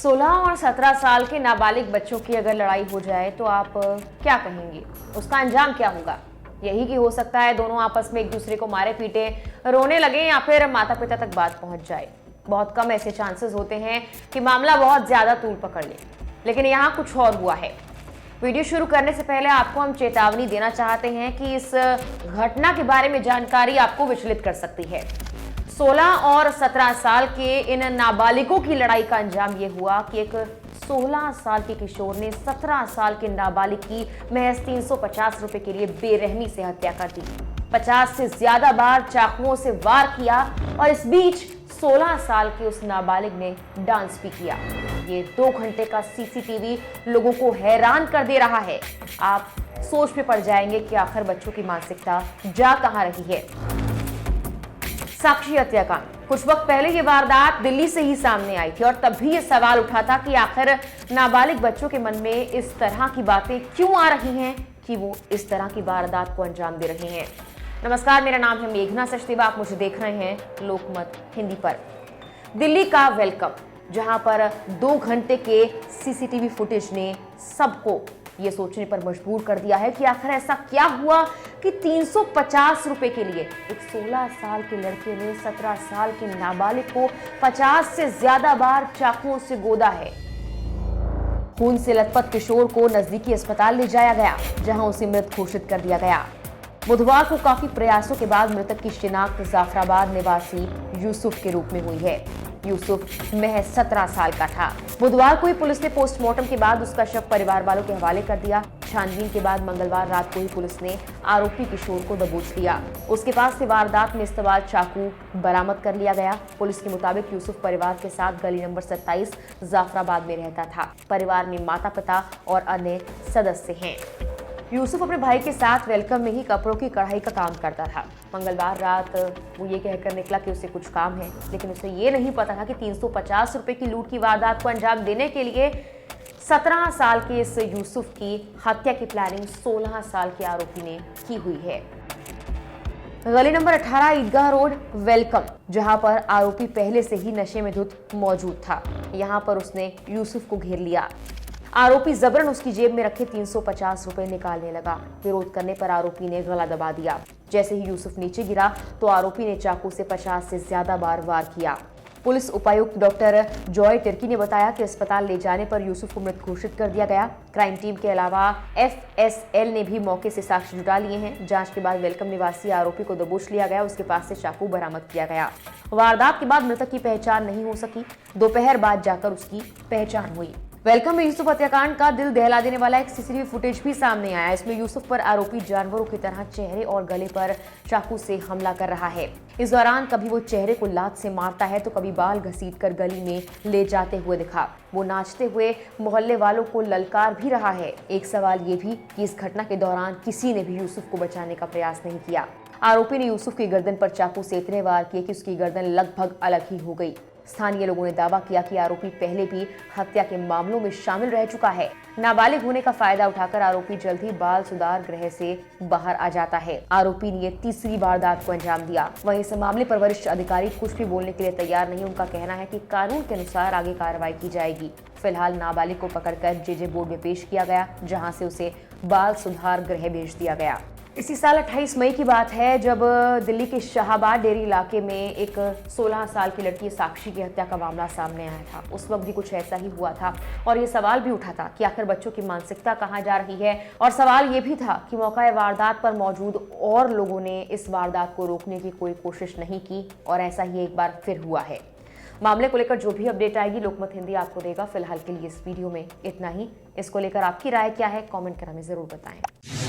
16 और 17 साल के नाबालिग बच्चों की अगर लड़ाई हो जाए तो आप क्या कहेंगे? उसका अंजाम क्या होगा? यही कि हो सकता है दोनों आपस में एक दूसरे को मारे पीटे, रोने लगे या फिर माता पिता तक बात पहुंच जाए। बहुत कम ऐसे चांसेस होते हैं कि मामला बहुत ज्यादा तूल पकड़ ले, लेकिन यहाँ कुछ और हुआ है। वीडियो शुरू करने से पहले आपको हम चेतावनी देना चाहते हैं कि इस घटना के बारे में जानकारी आपको विचलित कर सकती है। 16 और 17 साल के इन नाबालिगों की लड़ाई का अंजाम यह हुआ कि एक 16 साल के किशोर ने 17 साल के नाबालिग की महज 350 रुपए के लिए बेरहमी से हत्या कर दी। 50 से ज्यादा बार चाकुओं से वार किया और इस बीच 16 साल के उस नाबालिग ने डांस भी किया। ये 2 घंटे का सीसीटीवी लोगों को हैरान कर दे रहा है। आप सोच में पड़ जाएंगे कि आखिर बच्चों की मानसिकता जा कहां रही है। साक्षी हत्याकांड। कुछ वक्त पहले ये वारदात दिल्ली से ही सामने आई थी और तब भी ये सवाल उठा था कि आखिर नाबालिग बच्चों के मन में इस तरह की बातें क्यों आ रही हैं कि वो इस तरह की वारदात को अंजाम दे रहे हैं। नमस्कार, मेरा नाम है मेघना सचदेवा। आप मुझे देख रहे हैं लोकमत हिंदी पर। दिल्ली का वेलकम, जहां पर 2 घंटे के सीसीटीवी फुटेज ने सबको ये सोचने पर मजबूर कर दिया है कि आखिर ऐसा क्या हुआ कि 350 रुपए के लिए एक 16 साल के लड़के ने 17 साल के नाबालिग को 50 से ज्यादा बार चाकुओं से गोदा है। खून से लथपथ किशोर को नजदीकी अस्पताल ले जाया गया, जहां उसे मृत घोषित कर दिया गया। बुधवार को काफी प्रयासों के बाद मृतक की शिनाख्त जाफराबाद निवासी यूसुफ के रूप में हुई है। यूसुफ महज 17 साल का था। बुधवार को ही पुलिस ने पोस्टमार्टम के बाद उसका शव परिवार वालों के हवाले कर दिया। छानबीन के बाद मंगलवार रात को ही पुलिस ने आरोपी किशोर को दबोच लिया। उसके पास से वारदात में इस्तेमाल चाकू बरामद कर लिया गया। पुलिस के मुताबिक यूसुफ परिवार के साथ गली नंबर 27 जाफराबाद में रहता था। परिवार में माता पिता और अन्य सदस्य हैं। यूसुफ अपने भाई के साथ वेलकम में ही कपड़ों की कढ़ाई का काम करता था। मंगलवार रात वो ये कहकर निकला कि उसे कुछ काम है, लेकिन उसे ये नहीं पता था कि 350 रुपए की लूट की वारदात को अंजाम देने के लिए 17 साल के इस यूसुफ की हत्या की प्लानिंग 16 साल के आरोपी ने की हुई है। गली नंबर 18 ईदगाह रोड वेलकम, जहां पर आरोपी पहले से ही नशे में धुत मौजूद था। यहां पर उसने यूसुफ को घेर लिया। आरोपी जबरन उसकी जेब में रखे 350 रुपए निकालने लगा। विरोध करने पर आरोपी ने गला दबा दिया। जैसे ही यूसुफ नीचे गिरा तो आरोपी ने चाकू से 50 से ज्यादा बार वार किया। पुलिस उपायुक्त डॉक्टर जॉय तिर्की ने बताया कि अस्पताल ले जाने पर यूसुफ को मृत घोषित कर दिया गया। क्राइम टीम के अलावा FSL ने भी मौके से साक्ष्य जुटा लिए हैं। जांच के बाद वेलकम निवासी आरोपी को दबोच लिया गया। उसके पास से चाकू बरामद किया गया। वारदात के बाद मृतक की पहचान नहीं हो सकी। दोपहर बाद जाकर उसकी पहचान हुई। वेलकम में यूसुफ हत्याकांड का दिल दहला देने वाला एक सीसीटीवी फुटेज भी सामने आया। इसमें यूसुफ पर आरोपी जानवरों की तरह चेहरे और गले पर चाकू से हमला कर रहा है। इस दौरान कभी वो चेहरे को लात से मारता है तो कभी बाल घसीटकर गली में ले जाते हुए दिखा। वो नाचते हुए मोहल्ले वालों को ललकार भी रहा है। एक सवाल ये भी कि इस घटना के दौरान किसी ने भी यूसुफ को बचाने का प्रयास नहीं किया। आरोपी ने यूसुफ की गर्दन पर चाकू से इतने वार किए कि उसकी गर्दन लगभग अलग ही हो गई। स्थानीय लोगों ने दावा किया कि आरोपी पहले भी हत्या के मामलों में शामिल रह चुका है। नाबालिग होने का फायदा उठाकर आरोपी जल्द ही बाल सुधार गृह से बाहर आ जाता है। आरोपी ने तीसरी वारदात को अंजाम दिया। वहीं इस मामले पर वरिष्ठ अधिकारी कुछ भी बोलने के लिए तैयार नहीं। उनका कहना है कि कानून के अनुसार आगे कार्रवाई की जाएगी। फिलहाल नाबालिग को पकड़कर जेजे बोर्ड में पेश किया गया, जहां से उसे बाल सुधार गृह भेज दिया गया। इसी साल 28 मई की बात है जब दिल्ली के शाहबाद डेरी इलाके में एक 16 साल की लड़की साक्षी की हत्या का मामला सामने आया था। उस वक्त भी कुछ ऐसा ही हुआ था और ये सवाल भी उठा था कि आखिर बच्चों की मानसिकता कहाँ जा रही है। और सवाल ये भी था कि मौका वारदात पर मौजूद और लोगों ने इस वारदात को रोकने की कोई कोशिश नहीं की और ऐसा ही एक बार फिर हुआ है। मामले को लेकर जो भी अपडेट आएगी लोकमत हिंदी आपको देगा। फिलहाल के लिए इस वीडियो में इतना ही। इसको लेकर आपकी राय क्या है, कमेंट कर हमें जरूर बताएं।